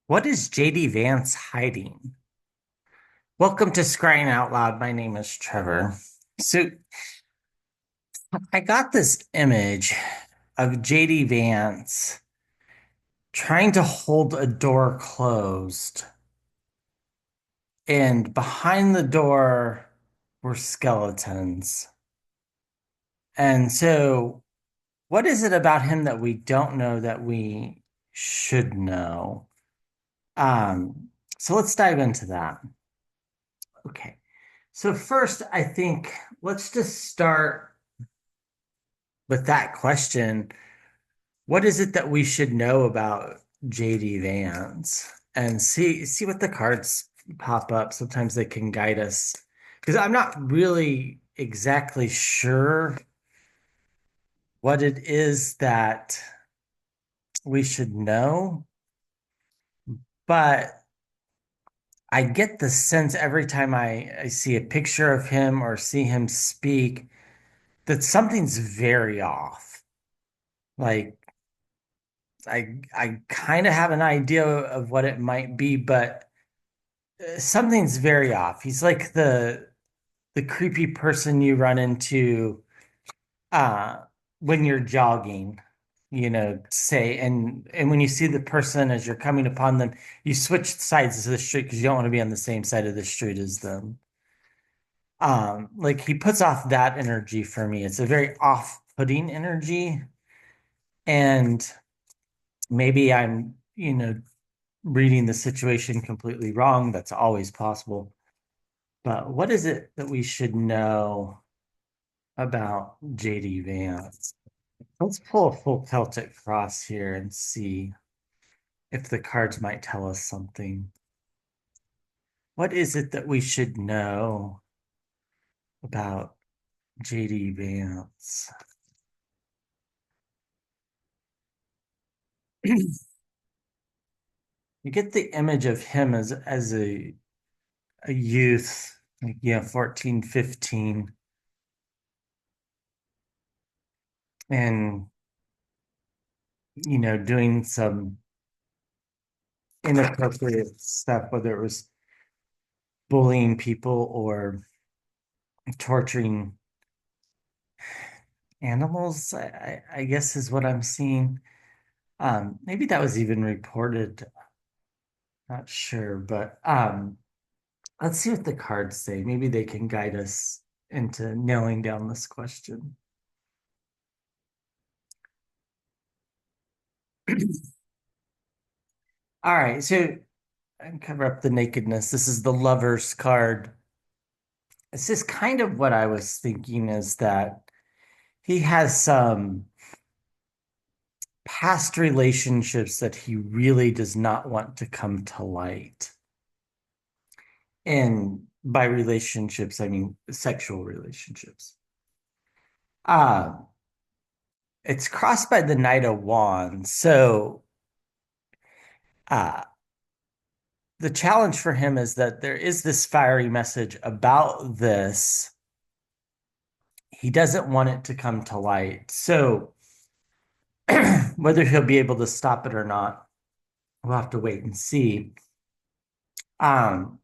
What is JD Vance hiding? Welcome to Scrying Out Loud. My name is Trevor. So I got this image of JD Vance trying to hold a door closed, and behind the door were skeletons. And so, what is it about him that we don't know that we should know? Um, so let's dive into that. Okay. So first, I think let's just start with that question. What is it that we should know about JD Vance? And see what the cards pop up. Sometimes they can guide us. Because I'm not really exactly sure what it is that we should know, but I get the sense every time I see a picture of him or see him speak that something's very off. Like I kind of have an idea of what it might be, but something's very off. He's like the creepy person you run into uh when you're jogging, say and when you see the person as you're coming upon them, you switch sides of the street because you don't want to be on the same side of the street as them. Like he puts off that energy for me. It's a very off-putting energy, and maybe I'm, reading the situation completely wrong. That's always possible. But what is it that we should know about JD Vance? Let's pull a full Celtic cross here and see if the cards might tell us something. What is it that we should know about JD Vance? You get the image of him as a youth, like, 14, 15, and doing some inappropriate stuff, whether it was bullying people or torturing animals, I guess is what I'm seeing. Maybe that was even reported, not sure, but let's see what the cards say. Maybe they can guide us into nailing down this question. All right, so I can cover up the nakedness. This is the Lover's card. This is kind of what I was thinking is that he has some past relationships that he really does not want to come to light. And by relationships, I mean sexual relationships. Uh, it's crossed by the Knight of Wands. So uh, the challenge for him is that there is this fiery message about this. He doesn't want it to come to light. So whether he'll be able to stop it or not, we'll have to wait and see. Um,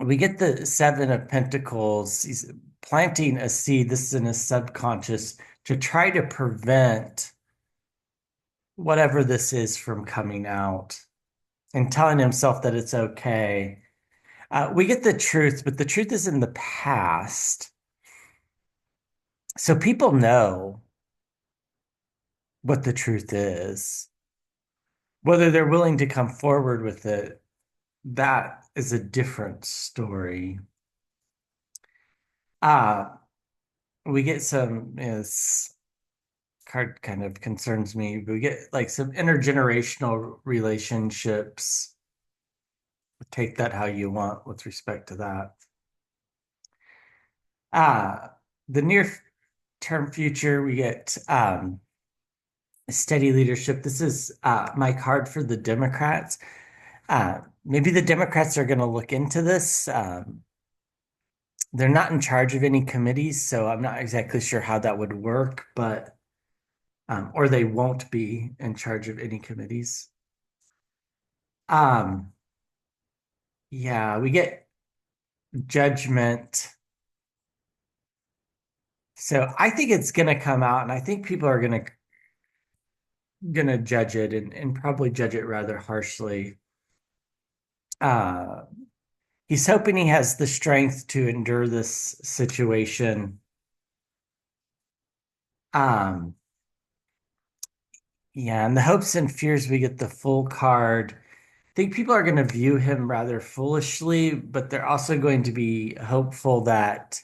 we get the Seven of Pentacles. He's planting a seed. This is in his subconscious to try to prevent whatever this is from coming out and telling himself that it's okay. We get the truth, but the truth is in the past. So people know what the truth is. Whether they're willing to come forward with it, that is a different story. Uh, we get some, this card kind of concerns me. We get like some intergenerational relationships. Take that how you want with respect to that. Uh, the near term future, we get steady leadership. This is my card for the Democrats. Maybe the Democrats are going to look into this. They're not in charge of any committees, so I'm not exactly sure how that would work, but or they won't be in charge of any committees. Um, yeah, we get judgment. So I think it's gonna come out, and I think people are gonna judge it and probably judge it rather harshly. Uh, he's hoping he has the strength to endure this situation. Um, yeah, and the hopes and fears we get the full card. I think people are going to view him rather foolishly, but they're also going to be hopeful that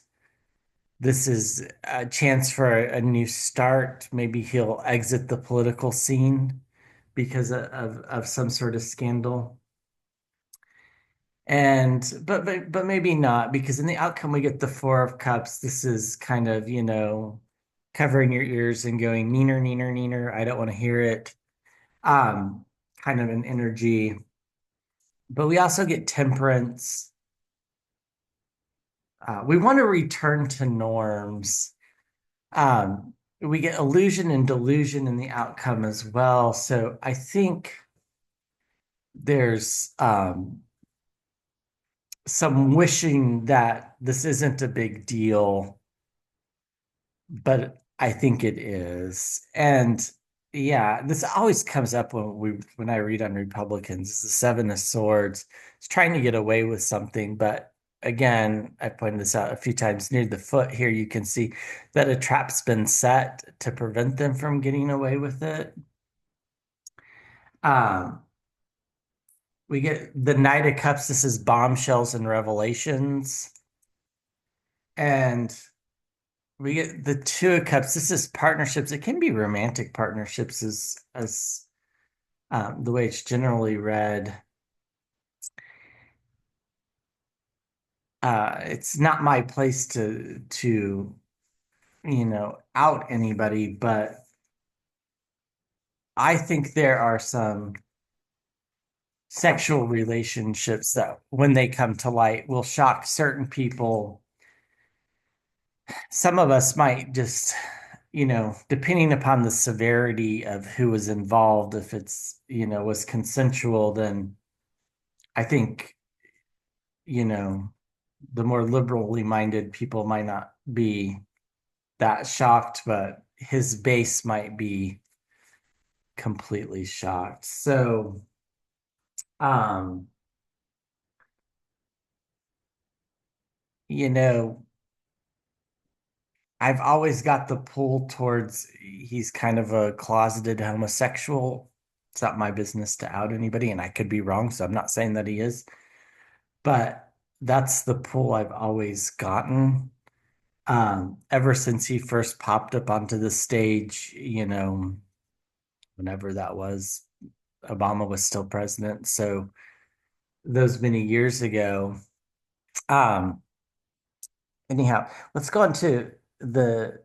this is a chance for a new start. Maybe he'll exit the political scene because of some sort of scandal. And but maybe not, because in the outcome we get the Four of Cups. This is kind of, covering your ears and going neener, neener, neener. I don't want to hear it. Um, Kind of an energy. But we also get temperance. We want to return to norms. We get illusion and delusion in the outcome as well. So I think there's some wishing that this isn't a big deal, but I think it is. And yeah, this always comes up when I read on Republicans, the Seven of Swords. It's trying to get away with something, but again, I pointed this out a few times near the foot here, you can see that a trap's been set to prevent them from getting away with it. Um, we get the Knight of Cups. This is bombshells and revelations. And we get the Two of Cups. This is partnerships. It can be romantic partnerships as the way it's generally read. It's not my place to out anybody, but I think there are some sexual relationships that, when they come to light, will shock certain people. Some of us might just, depending upon the severity of who was involved, if it's, was consensual, then I think, you know, the more liberally minded people might not be that shocked, but his base might be completely shocked. So, um, you know, I've always got the pull towards he's kind of a closeted homosexual. It's not my business to out anybody, and I could be wrong, so I'm not saying that he is, but that's the pull I've always gotten. Ever since he first popped up onto the stage, whenever that was, Obama was still president. So those many years ago. Um, Anyhow, let's go on to the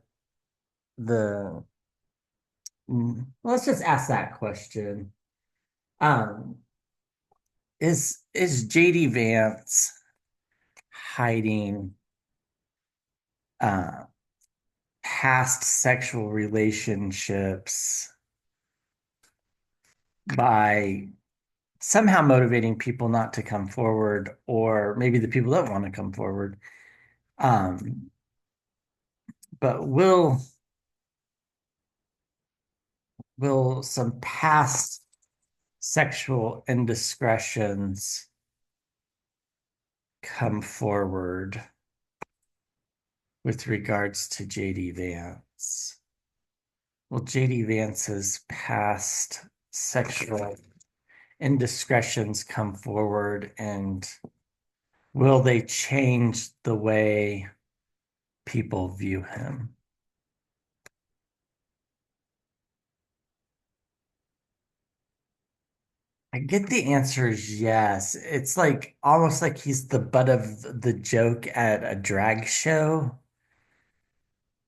let's just ask that question. Um, is JD Vance hiding uh past sexual relationships by somehow motivating people not to come forward, or maybe the people that want to come forward? Um, but will some past sexual indiscretions come forward with regards to JD Vance? Will JD Vance's past sexual indiscretions come forward, and will they change the way people view him? I get the answer is yes. It's like almost like he's the butt of the joke at a drag show.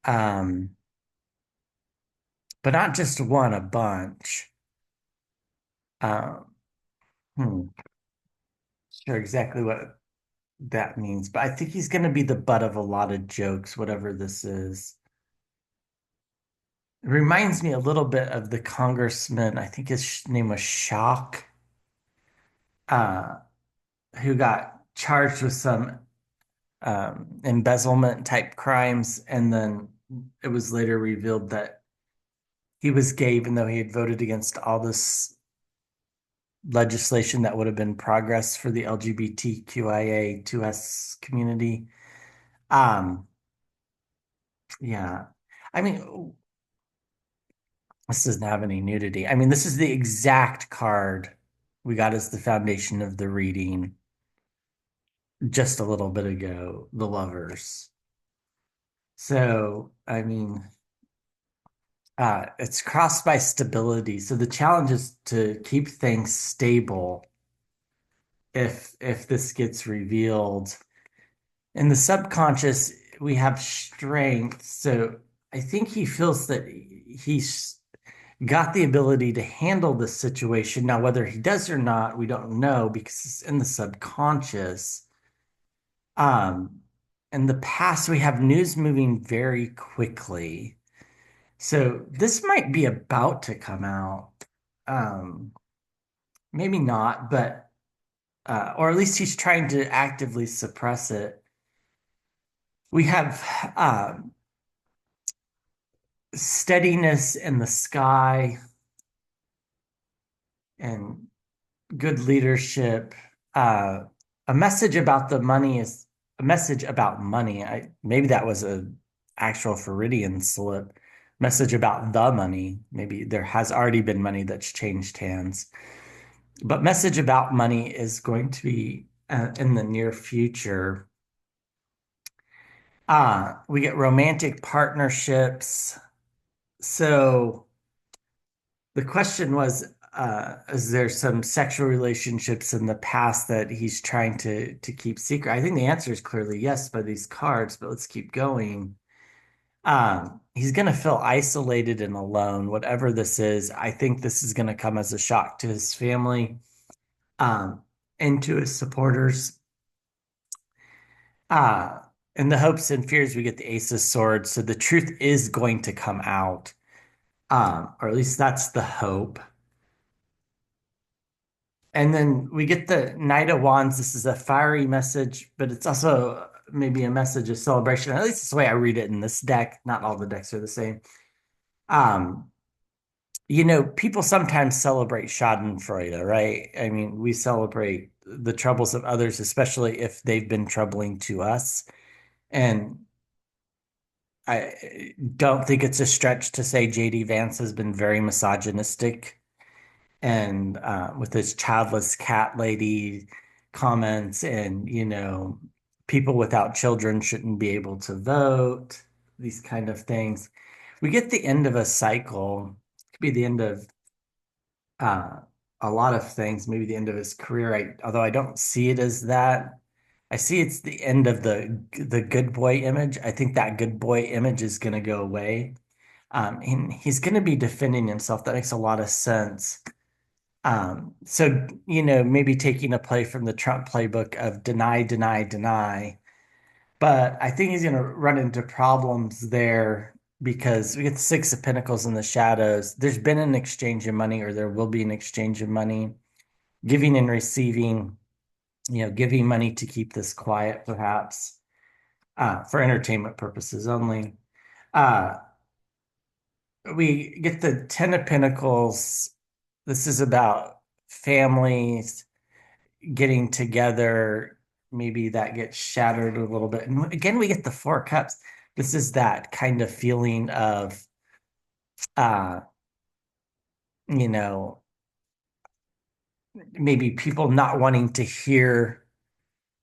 Um, but not just one, a bunch. Um, hmm, sure exactly what that means, but I think he's going to be the butt of a lot of jokes, whatever this is. It reminds me a little bit of the congressman. I think his name was Shock. uh, who got charged with some embezzlement type crimes, and then it was later revealed that he was gay, even though he had voted against all this legislation that would have been progress for the LGBTQIA2S community. Um, yeah. I mean, this doesn't have any nudity. I mean, this is the exact card we got as the foundation of the reading just a little bit ago, the lovers. So, I mean, it's crossed by stability. So the challenge is to keep things stable if this gets revealed. In the subconscious, we have strength. So I think he feels that he's got the ability to handle the situation. Now, whether he does or not, we don't know because it's in the subconscious. Um, in the past, we have news moving very quickly. So this might be about to come out. Um, Maybe not, but or at least he's trying to actively suppress it. We have steadiness in the sky and good leadership. Uh, a message about the money is a message about money. Maybe that was a actual Floridian slip. Message about the money. Maybe there has already been money that's changed hands. But message about money is going to be in the near future. We get romantic partnerships. So the question was, is there some sexual relationships in the past that he's trying to keep secret? I think the answer is clearly yes by these cards, but let's keep going. He's going to feel isolated and alone, whatever this is. I think this is going to come as a shock to his family, um, and to his supporters. Uh, in the hopes and fears, we get the Ace of Swords. So the truth is going to come out, or at least that's the hope. And then we get the Knight of Wands. This is a fiery message, but it's also maybe a message of celebration. At least it's the way I read it in this deck. Not all the decks are the same. Um, people sometimes celebrate Schadenfreude, right? I mean, we celebrate the troubles of others, especially if they've been troubling to us. And I don't think it's a stretch to say JD Vance has been very misogynistic and with his childless cat lady comments, and people without children shouldn't be able to vote, these kind of things. We get the end of a cycle. It could be the end of uh, a lot of things, maybe the end of his career. Although I don't see it as that. I see it's the end of the good boy image. I think that good boy image is going to go away. And he's going to be defending himself. That makes a lot of sense. So, maybe taking a play from the Trump playbook of deny, deny, deny. But I think he's going to run into problems there because we get the Six of Pentacles in the shadows. There's been an exchange of money, or there will be an exchange of money, giving and receiving, giving money to keep this quiet, perhaps, for entertainment purposes only. Uh, we get the Ten of Pentacles. This is about families getting together. Maybe that gets shattered a little bit. And again, we get the Four Cups. This is that kind of feeling of, uh, you know, maybe people not wanting to hear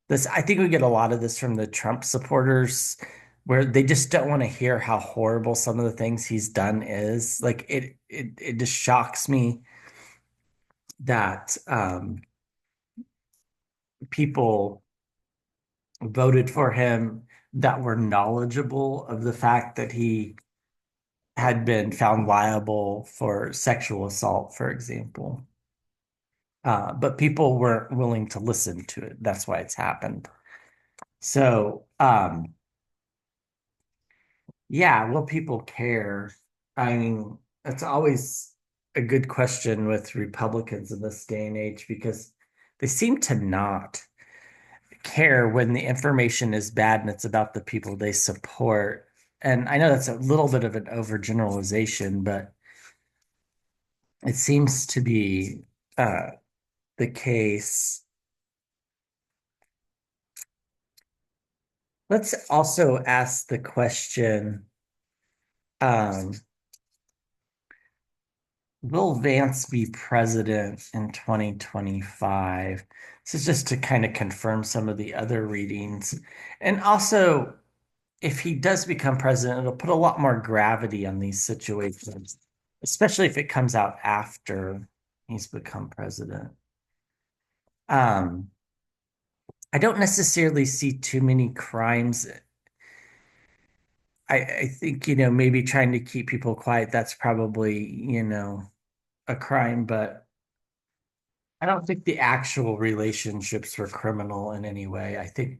this. I think we get a lot of this from the Trump supporters, where they just don't want to hear how horrible some of the things he's done is. Like it just shocks me that people voted for him that were knowledgeable of the fact that he had been found liable for sexual assault, for example. But people weren't willing to listen to it. That's why it's happened. So, yeah, will people care? I mean, it's always a good question with Republicans in this day and age because they seem to not care when the information is bad and it's about the people they support. And I know that's a little bit of an overgeneralization, but it seems to be uh, the case. Let's also ask the question, um, will Vance be president in 2025? This is just to kind of confirm some of the other readings. And also, if he does become president, it'll put a lot more gravity on these situations, especially if it comes out after he's become president. Um, I don't necessarily see too many crimes. I think, maybe trying to keep people quiet, that's probably, a crime, but I don't think the actual relationships were criminal in any way. I think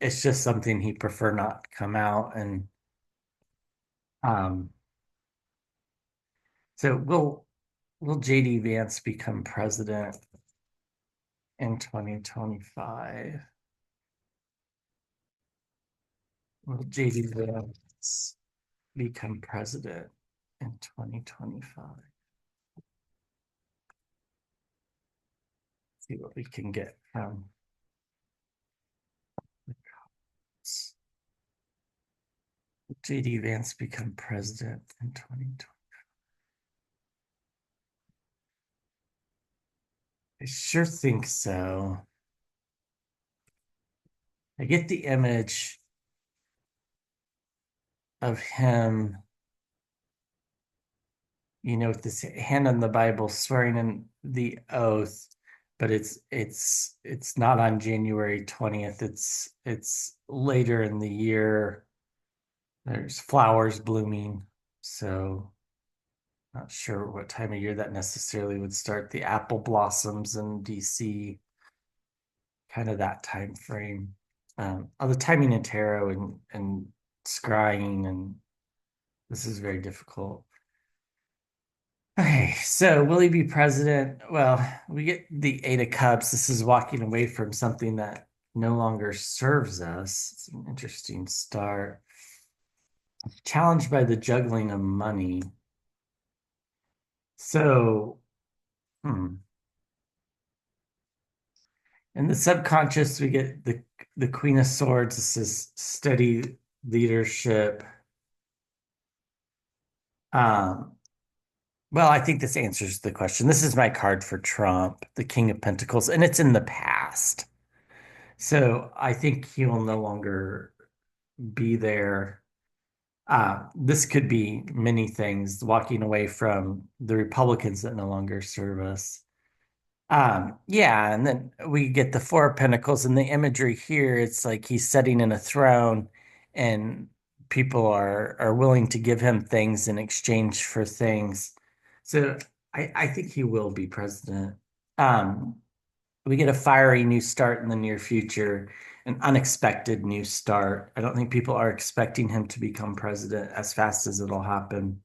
it's just something he'd prefer not come out. And um, so will JD Vance become president in 2025? Will JD Vance become president in 2025? See what we can get from the comments. Will JD Vance become president in 2020? I sure think so. I get the image of him, with this hand on the Bible, swearing in the oath, but it's not on January 20th. It's later in the year. There's flowers blooming, so not sure what time of year that necessarily would start. The apple blossoms in DC, kind of that time frame. The timing in tarot and scrying, and this is very difficult. Okay, so will he be president? Well, we get the Eight of Cups. This is walking away from something that no longer serves us. It's an interesting start. Challenged by the juggling of money. So, hmm. In the subconscious, we get the Queen of Swords. This is steady leadership. Um, well, I think this answers the question. This is my card for Trump, the King of Pentacles, and it's in the past. So I think he will no longer be there. This could be many things, walking away from the Republicans that no longer serve us. Yeah, and then we get the Four of Pentacles and the imagery here. It's like he's sitting in a throne and people are willing to give him things in exchange for things. So I think he will be president. Um, we get a fiery new start in the near future, an unexpected new start. I don't think people are expecting him to become president as fast as it'll happen.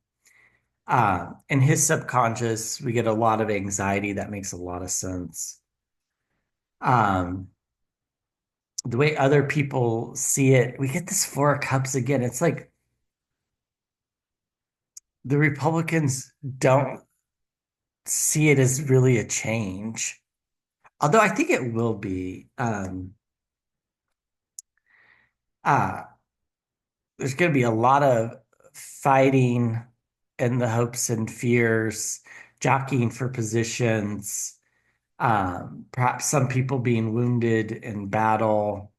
In his subconscious, we get a lot of anxiety. That makes a lot of sense. Um, the way other people see it, we get this Four of Cups again. It's like the Republicans don't see it as really a change, although I think it will be. Uh, there's going to be a lot of fighting and the hopes and fears, jockeying for positions, perhaps some people being wounded in battle.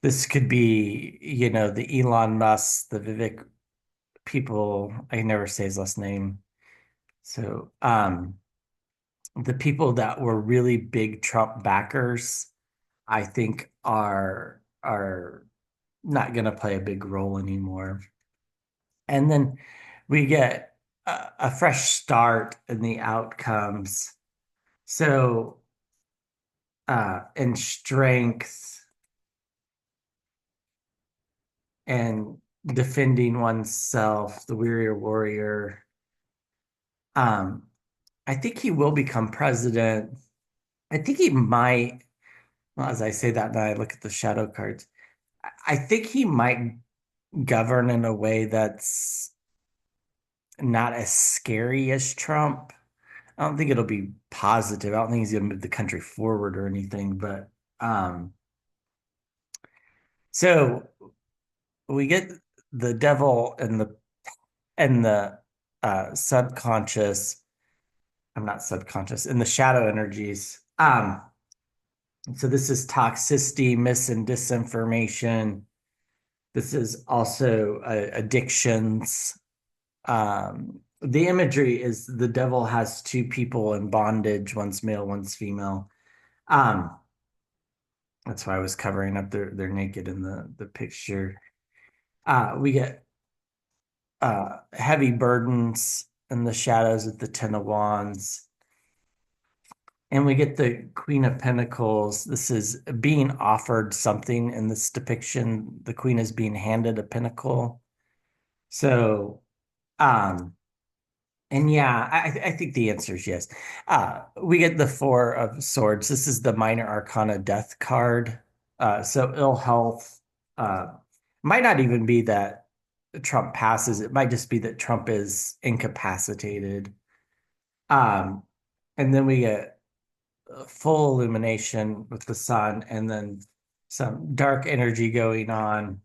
This could be, the Elon Musk, the Vivek people. I can never say his last name. So, the people that were really big Trump backers, I think are not going to play a big role anymore. And then we get a fresh start in the outcomes. So, in strength and defending oneself, the wearier warrior. Um, I think he will become president. I think he might, well, as I say that, now I look at the shadow cards. I think he might govern in a way that's not as scary as Trump. I don't think it'll be positive. I don't think he's going to move the country forward or anything. But um, so we get the devil and the subconscious. I'm not subconscious in the shadow energies. So this is toxicity, mis and disinformation. This is also addictions. The imagery is the devil has two people in bondage, one's male, one's female. Um, that's why I was covering up their naked in the picture. We get heavy burdens in the shadows at the Ten of Wands. And we get the Queen of Pentacles. This is being offered something in this depiction. The Queen is being handed a pentacle. So, um, and yeah, I think the answer is yes. We get the Four of Swords. This is the Minor Arcana Death card. So ill health. Might not even be that Trump passes. It might just be that Trump is incapacitated. Um, and then we get full illumination with the sun, and then some dark energy going on.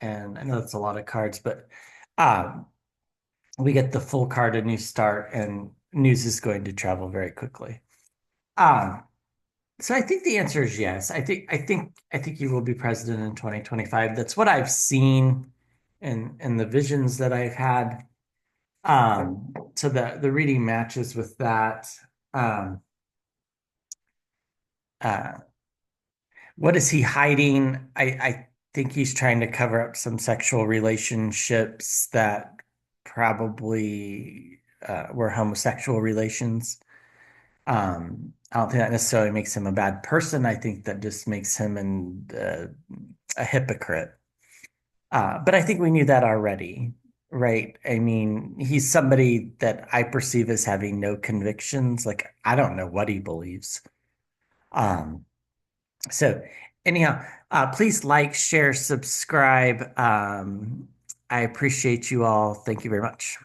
And I know that's a lot of cards, but um, we get the full card, a new start, and news is going to travel very quickly. Um, so I think the answer is yes. I think he will be president in 2025. That's what I've seen in the visions that I've had. So the reading matches with that. Um, uh, what is he hiding? I think he's trying to cover up some sexual relationships that probably were homosexual relations. I don't think that necessarily makes him a bad person. I think that just makes him a hypocrite. But I think we knew that already, right? I mean, he's somebody that I perceive as having no convictions. Like, I don't know what he believes. Um, so anyhow, please like, share, subscribe. I appreciate you all. Thank you very much.